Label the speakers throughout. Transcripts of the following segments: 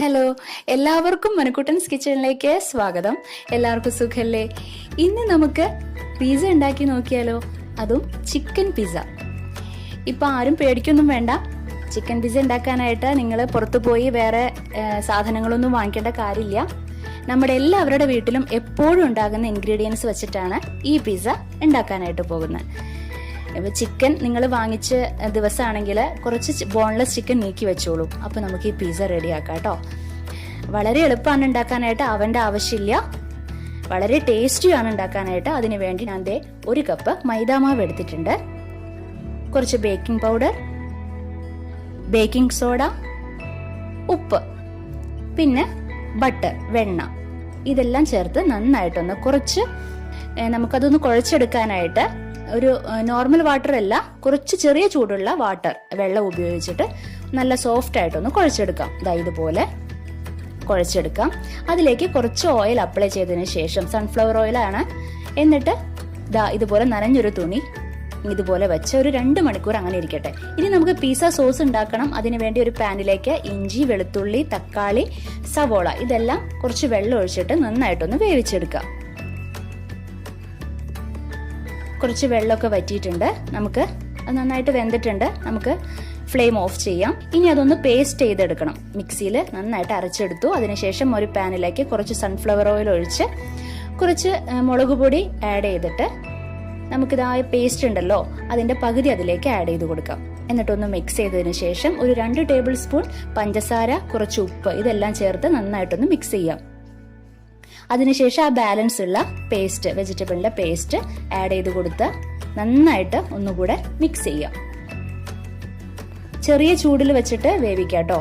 Speaker 1: Hello, എല്ലാവർക്കും മനുക്കുട്ടൻസ് കിച്ചണിലേക്ക് സ്വാഗതം. എല്ലാവർക്കും സുഖല്ലേ? ഇന്ന് നമുക്ക് പിസ്സ ഉണ്ടാക്കി നോക്കിയാലോ, അതും ചിക്കൻ പിസ്സ. ഇപ്പൊ ആരും പേടിക്കൊന്നും വേണ്ട. ചിക്കൻ പിസ്സ ഉണ്ടാക്കാനായിട്ട് നിങ്ങൾ പുറത്തു പോയി വേറെ സാധനങ്ങളൊന്നും വാങ്ങിക്കേണ്ട കാര്യമില്ല. നമ്മുടെ എല്ലാവരുടെ വീട്ടിലും എപ്പോഴും ഉണ്ടാകുന്ന ഇൻഗ്രീഡിയൻസ് വെച്ചിട്ടാണ് ഈ പിസ്സ ഉണ്ടാക്കാനായിട്ട് പോകുന്നത്. ചിക്കൻ നിങ്ങൾ വാങ്ങിച്ച ദിവസമാണെങ്കിൽ കുറച്ച് ബോൺലെസ് ചിക്കൻ നീക്കി വെച്ചോളൂ. അപ്പൊ നമുക്ക് ഈ പിസ്സ റെഡി ആക്കാം കേട്ടോ. വളരെ എളുപ്പമാണ് ഉണ്ടാക്കാനായിട്ട്, അവന്റെ ആവശ്യമില്ല. വളരെ ടേസ്റ്റിയാണ് ഉണ്ടാക്കാനായിട്ട്. അതിനു വേണ്ടി ഞാൻ ഒരു കപ്പ് മൈദാമാവ് എടുത്തിട്ടുണ്ട്, കുറച്ച് ബേക്കിംഗ് പൗഡർ, ബേക്കിംഗ് സോഡ, ഉപ്പ്, പിന്നെ ബട്ടർ, വെണ്ണ, ഇതെല്ലാം ചേർത്ത് നന്നായിട്ടൊന്ന് കുറച്ച് നമുക്കതൊന്ന് കുഴച്ചെടുക്കാനായിട്ട് ഒരു നോർമൽ വാട്ടർ അല്ല, കുറച്ച് ചെറിയ ചൂടുള്ള വാട്ടർ വെള്ളം ഉപയോഗിച്ചിട്ട് നല്ല സോഫ്റ്റ് ആയിട്ടൊന്ന് കുഴച്ചെടുക്കാം. ഇതുപോലെ കുഴച്ചെടുക്കാം. അതിലേക്ക് കുറച്ച് ഓയിൽ അപ്ലൈ ചെയ്തതിന് ശേഷം, സൺഫ്ലവർ ഓയിലാണ്, എന്നിട്ട് ഇതുപോലെ നനഞ്ഞൊരു തുണി ഇതുപോലെ വെച്ച് ഒരു 2 മണിക്കൂർ അങ്ങനെ ഇരിക്കട്ടെ. ഇനി നമുക്ക് പിസ്സ സോസ് ഉണ്ടാക്കണം. അതിനുവേണ്ടി ഒരു പാനിലേക്ക് ഇഞ്ചി, വെളുത്തുള്ളി, തക്കാളി, സവോള ഇതെല്ലാം കുറച്ച് വെള്ളം ഒഴിച്ചിട്ട് നന്നായിട്ടൊന്ന് വേവിച്ചെടുക്കാം. കുറച്ച് വെള്ളമൊക്കെ വറ്റിയിട്ടുണ്ട്, നമുക്ക് അത് നന്നായിട്ട് വെന്തിട്ടുണ്ട്. നമുക്ക് ഫ്ലെയിം ഓഫ് ചെയ്യാം. ഇനി അതൊന്ന് പേസ്റ്റ് ചെയ്തെടുക്കണം. മിക്സിയിൽ നന്നായിട്ട് അരച്ചെടുത്തു. അതിനുശേഷം ഒരു പാനിലേക്ക് കുറച്ച് സൺഫ്ലവർ ഓയിൽ ഒഴിച്ച് കുറച്ച് മുളക് പൊടി ആഡ് ചെയ്തിട്ട് നമുക്കിതായ പേസ്റ്റ് ഉണ്ടല്ലോ അതിന്റെ പകുതി അതിലേക്ക് ആഡ് ചെയ്ത് കൊടുക്കാം. എന്നിട്ടൊന്ന് മിക്സ് ചെയ്തതിന് ശേഷം ഒരു 2 ടേബിൾ സ്പൂൺ പഞ്ചസാര, കുറച്ച് ഉപ്പ് ഇതെല്ലാം ചേർത്ത് നന്നായിട്ടൊന്ന് മിക്സ് ചെയ്യാം. അതിനുശേഷം ആ ബാലൻസ് ഉള്ള പേസ്റ്റ്, വെജിറ്റബിളിന്റെ പേസ്റ്റ് ആഡ് ചെയ്ത് കൊടുത്ത് നന്നായിട്ട് ഒന്നുകൂടെ മിക്സ് ചെയ്യാം. ചെറിയ ചൂടിൽ വെച്ചിട്ട് വേവിക്കാട്ടോ.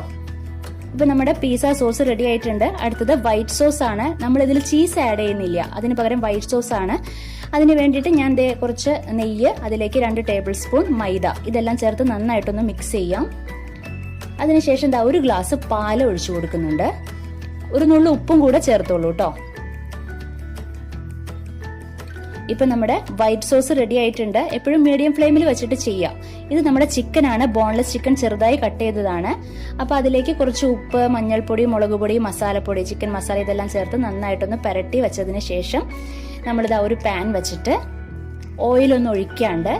Speaker 1: ഇപ്പൊ നമ്മുടെ പിസ്സ സോസ് റെഡി ആയിട്ടുണ്ട്. അടുത്തത് വൈറ്റ് സോസ് ആണ്. നമ്മൾ ഇതിൽ ചീസ് ആഡ് ചെയ്യുന്നില്ല, അതിന് പകരം വൈറ്റ് സോസ് ആണ്. അതിന് വേണ്ടിയിട്ട് ഞാൻ കുറച്ച് നെയ്യ്, അതിലേക്ക് 2 ടേബിൾ സ്പൂൺ മൈദ ഇതെല്ലാം ചേർത്ത് നന്നായിട്ടൊന്ന് മിക്സ് ചെയ്യാം. അതിനുശേഷം 1 ഗ്ലാസ് പാല് ഒഴിച്ചു കൊടുക്കുന്നുണ്ട്. ഒരു നുള്ളു ഉപ്പും കൂടെ ചേർത്തോളൂ കേട്ടോ. ഇപ്പൊ നമ്മുടെ വൈറ്റ് സോസ് റെഡി ആയിട്ടുണ്ട്. എപ്പോഴും മീഡിയം ഫ്ലെയിമിൽ വെച്ചിട്ട് ചെയ്യാം. ഇത് നമ്മുടെ ചിക്കൻ ആണ്, ബോൺലെസ് ചിക്കൻ ചെറുതായി കട്ട് ചെയ്തതാണ്. അപ്പൊ അതിലേക്ക് കുറച്ച് ഉപ്പ്, മഞ്ഞൾപ്പൊടി, മുളക് പൊടി, മസാലപ്പൊടി, ചിക്കൻ മസാല ഇതെല്ലാം ചേർത്ത് നന്നായിട്ടൊന്ന് പുരട്ടി വെച്ചതിന് ശേഷം നമ്മളിതാ ഒരു പാൻ വെച്ചിട്ട് ഓയിലൊന്നും ഒഴിക്കാണ്ട്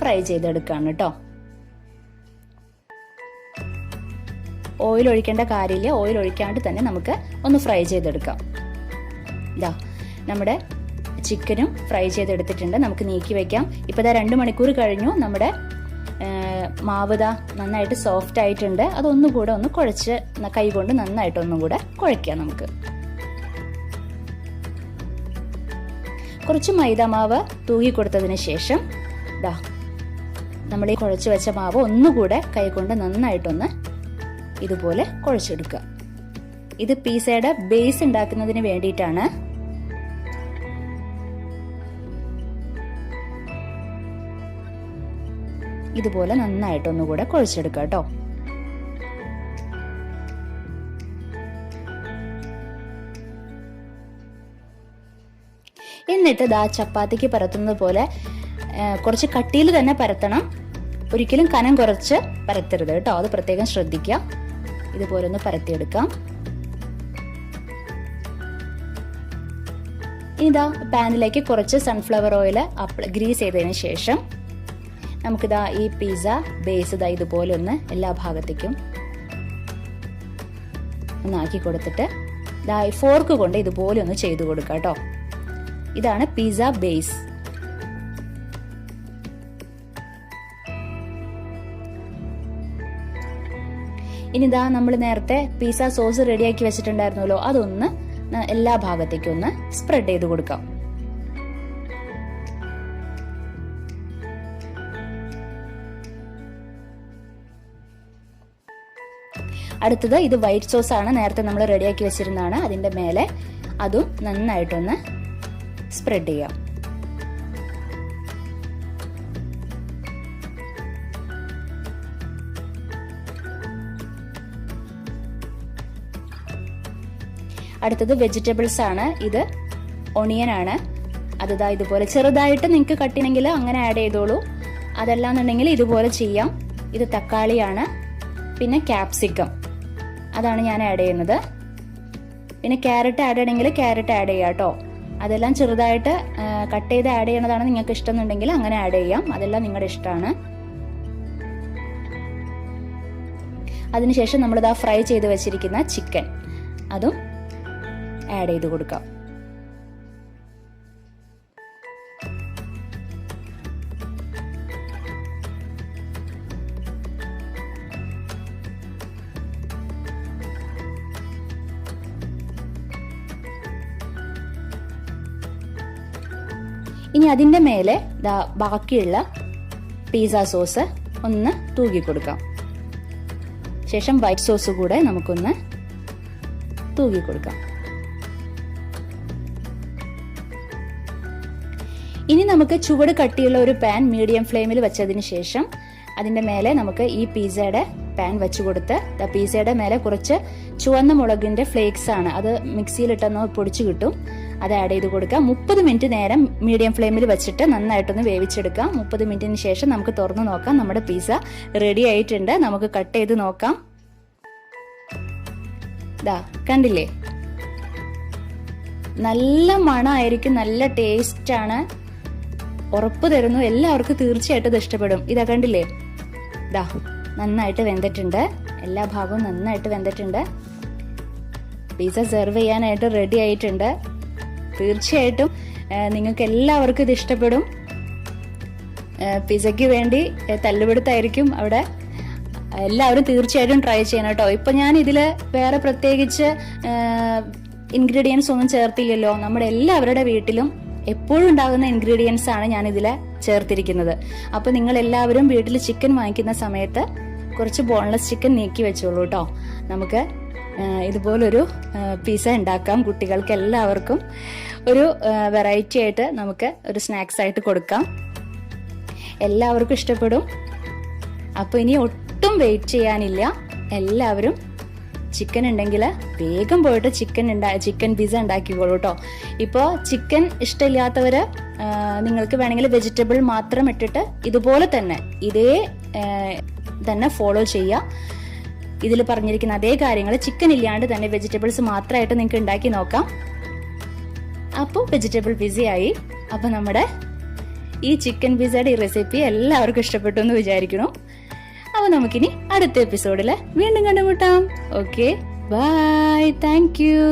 Speaker 1: ഫ്രൈ ചെയ്തെടുക്കാണ് കേട്ടോ. ഓയിൽ ഒഴിക്കേണ്ട കാര്യമില്ല, ഓയിൽ ഒഴിക്കാണ്ട് തന്നെ നമുക്ക് ഒന്ന് ഫ്രൈ ചെയ്തെടുക്കാം. നമ്മുടെ ചിക്കനും ഫ്രൈ ചെയ്തെടുത്തിട്ടുണ്ട്, നമുക്ക് നീക്കി വെക്കാം. ഇപ്പൊ 2 മണിക്കൂർ കഴിഞ്ഞു. നമ്മുടെ മാവ് നന്നായിട്ട് സോഫ്റ്റ് ആയിട്ടുണ്ട്. അതൊന്നുകൂടെ ഒന്ന് കുഴച്ച് കൈ കൊണ്ട് നന്നായിട്ട് ഒന്നുകൂടെ കുഴയ്ക്കാം. നമുക്ക് കുറച്ച് മൈദാമാവ് തൂകി കൊടുത്തതിന് ശേഷം നമ്മൾ ഈ കുഴച്ച് വെച്ച മാവ് ഒന്നുകൂടെ കൈ കൊണ്ട് നന്നായിട്ടൊന്ന് ഇതുപോലെ കുഴച്ചെടുക്കുക. ഇത് പിസ്സയുടെ ബേസ് ഉണ്ടാക്കുന്നതിന് വേണ്ടിയിട്ടാണ്. ഇതുപോലെ നന്നായിട്ടൊന്നുകൂടെ കുഴച്ചെടുക്കുക കേട്ടോ. എന്നിട്ട് ചപ്പാത്തിക്ക് പരത്തുന്നത് പോലെ കുറച്ച് കട്ടിയിൽ തന്നെ പരത്തണം. ഒരിക്കലും കനം കുറച്ച് പരത്തരുത് കേട്ടോ, അത് പ്രത്യേകം ശ്രദ്ധിക്കുക. ഇതുപോലെ ഒന്ന് പരത്തിയെടുക്കാം. ഇനി പാനിലേക്ക് കുറച്ച് സൺഫ്ലവർ ഓയിൽ ഗ്രീസ് ചെയ്തതിന് ശേഷം നമുക്കിതാ ഈ പിസ്സ ബേസ് ഇതുപോലെ ഒന്ന് എല്ലാ ഭാഗത്തേക്കും ഒന്നാക്കി കൊടുത്തിട്ട് ഫോർക്ക് കൊണ്ട് ഇതുപോലെ ഒന്ന് ചെയ്തു കൊടുക്കുക കേട്ടോ. ഇതാണ് പിസ്സ ബേസ്. ഇനി നമ്മൾ നേരത്തെ പിസ്സ സോസ് റെഡിയാക്കി വെച്ചിട്ടുണ്ടായിരുന്നല്ലോ, അതൊന്ന് എല്ലാ ഭാഗത്തേക്കും ഒന്ന് സ്പ്രെഡ് ചെയ്ത് കൊടുക്കാം. അടുത്തത് ഇത് വൈറ്റ് സോസ് ആണ്, നേരത്തെ നമ്മൾ റെഡിയാക്കി വെച്ചിരുന്നതാണ്. അതിന്റെ മേലെ അതും നന്നായിട്ടൊന്ന് സ്പ്രെഡ് ചെയ്യാം. അടുത്തത് വെജിറ്റബിൾസ് ആണ്. ഇത് ഒണിയൻ ആണ്. അത് ഇതുപോലെ ചെറുതായിട്ട് നിങ്ങൾക്ക് കട്ടിണെങ്കിൽ അങ്ങനെ ആഡ് ചെയ്തോളൂ. അതല്ലാന്നുണ്ടെങ്കിൽ ഇതുപോലെ ചെയ്യാം. ഇത് തക്കാളിയാണ്, പിന്നെ ക്യാപ്സിക്കം, അതാണ് ഞാൻ ആഡ് ചെയ്യുന്നത്. പിന്നെ ക്യാരറ്റ് ആഡ് ചെയ്യണമെങ്കിൽ ക്യാരറ്റ് ആഡ് ചെയ്യാം കേട്ടോ. അതെല്ലാം ചെറുതായിട്ട് കട്ട് ചെയ്ത് ആഡ് ചെയ്യണതാണ് നിങ്ങൾക്ക് ഇഷ്ടം എന്നുണ്ടെങ്കിൽ അങ്ങനെ ആഡ് ചെയ്യാം. അതെല്ലാം നിങ്ങളുടെ ഇഷ്ടമാണ്. അതിനുശേഷം നമ്മളിതാ ഫ്രൈ ചെയ്ത് വെച്ചിരിക്കുന്ന ചിക്കൻ അതും ആഡ് ചെയ്ത് കൊടുക്കാം. ഇനി അതിന്റെ മേലെ ബാക്കിയുള്ള പിസ്സ സോസ് ഒന്ന് തൂകി കൊടുക്കാം. ശേഷം വൈറ്റ് സോസ് കൂടെ നമുക്കൊന്ന് തൂകി കൊടുക്കാം. ഇനി നമുക്ക് ചുവട് കട്ടിയുള്ള ഒരു പാൻ മീഡിയം ഫ്ലെയിമിൽ വെച്ചതിന് ശേഷം അതിന്റെ മേലെ നമുക്ക് ഈ പിസ്സയുടെ പാൻ വെച്ച് കൊടുത്ത് പിസ്സയുടെ മേലെ കുറച്ച് ചുവന്ന മുളകിന്റെ ഫ്ലേക്സ് ആണ്, അത് മിക്സിയിലിട്ടൊന്ന് പൊടിച്ചു കിട്ടും, അത് ആഡ് ചെയ്ത് കൊടുക്കാം. 30 മിനിറ്റ് നേരം മീഡിയം ഫ്ലെയിമിൽ വെച്ചിട്ട് നന്നായിട്ടൊന്ന് വേവിച്ചെടുക്കാം. 30 മിനിറ്റിന് ശേഷം നമുക്ക് തുറന്നു നോക്കാം. നമ്മുടെ പിസ്സ റെഡി ആയിട്ടുണ്ട്. നമുക്ക് കട്ട് ചെയ്ത് നോക്കാം. കണ്ടില്ലേ, നല്ല മണമായിരിക്കും, നല്ല ടേസ്റ്റ് ആണ്, ഉറപ്പ് തരുന്നു. എല്ലാവർക്കും തീർച്ചയായിട്ടും ഇത് ഇഷ്ടപ്പെടും. കണ്ടില്ലേ, നന്നായിട്ട് വെന്തിട്ടുണ്ട്, എല്ലാ ഭാഗവും നന്നായിട്ട് വെന്തിട്ടുണ്ട്. പിസ്സ സെർവ് ചെയ്യാനായിട്ട് റെഡി ആയിട്ടുണ്ട്. തീർച്ചയായിട്ടും നിങ്ങൾക്ക് എല്ലാവർക്കും ഇത് ഇഷ്ടപ്പെടും. പിസ്സയ്ക്ക് വേണ്ടി തല്ലുപിടുത്തായിരിക്കും അവിടെ. എല്ലാവരും തീർച്ചയായിട്ടും ട്രൈ ചെയ്യണം കേട്ടോ. ഇപ്പൊ ഞാൻ ഇതില് വേറെ പ്രത്യേകിച്ച് ഇൻഗ്രീഡിയൻസ് ഒന്നും ചേർത്തില്ലല്ലോ. നമ്മുടെ എല്ലാവരുടെ വീട്ടിലും എപ്പോഴും ഉണ്ടാകുന്ന ഇൻഗ്രീഡിയൻസ് ആണ് ഞാൻ ഇതില് ചേർത്തിരിക്കുന്നത്. അപ്പൊ നിങ്ങൾ എല്ലാവരും വീട്ടിൽ ചിക്കൻ വാങ്ങിക്കുന്ന സമയത്ത് കുറച്ച് ബോൺലെസ് ചിക്കൻ നീക്കി വെച്ചോളൂ കേട്ടോ. നമുക്ക് ഇതുപോലൊരു പിസ്സ ഉണ്ടാക്കാം. കുട്ടികൾക്ക് എല്ലാവർക്കും ഒരു വെറൈറ്റി ആയിട്ട് നമുക്ക് ഒരു സ്നാക്സ് ആയിട്ട് കൊടുക്കാം. എല്ലാവർക്കും ഇഷ്ടപ്പെടും. അപ്പൊ ഇനി ഒട്ടും വെയിറ്റ് ചെയ്യാനില്ല. എല്ലാവരും ചിക്കൻ ഉണ്ടെങ്കിൽ വേഗം പോയിട്ട് ചിക്കൻ പിസ്സ ഉണ്ടാക്കിക്കോളൂ കേട്ടോ. ഇപ്പോൾ ചിക്കൻ ഇഷ്ടമില്ലാത്തവര് നിങ്ങൾക്ക് വേണമെങ്കിൽ വെജിറ്റബിൾ മാത്രം ഇട്ടിട്ട് ഇതുപോലെ തന്നെ തന്നെ ഫോളോ ചെയ്യാം. ഇതിൽ പറഞ്ഞിരിക്കുന്ന അതേ കാര്യങ്ങൾ ചിക്കൻ ഇല്ലാണ്ട് തന്നെ വെജിറ്റബിൾസ് മാത്രമായിട്ട് നിങ്ങൾക്ക് ഉണ്ടാക്കി നോക്കാം. അപ്പോൾ വെജിറ്റബിൾ പിസ്സയായി. അപ്പൊ നമ്മുടെ ഈ ചിക്കൻ പിസ്സയുടെ ഈ റെസിപ്പി എല്ലാവർക്കും ഇഷ്ടപ്പെട്ടു എന്ന് വിചാരിക്കുന്നു. അപ്പൊ നമുക്കിനി അടുത്ത എപ്പിസോഡില് വീണ്ടും കണ്ടുമുട്ടാം. Okay, bye, thank U.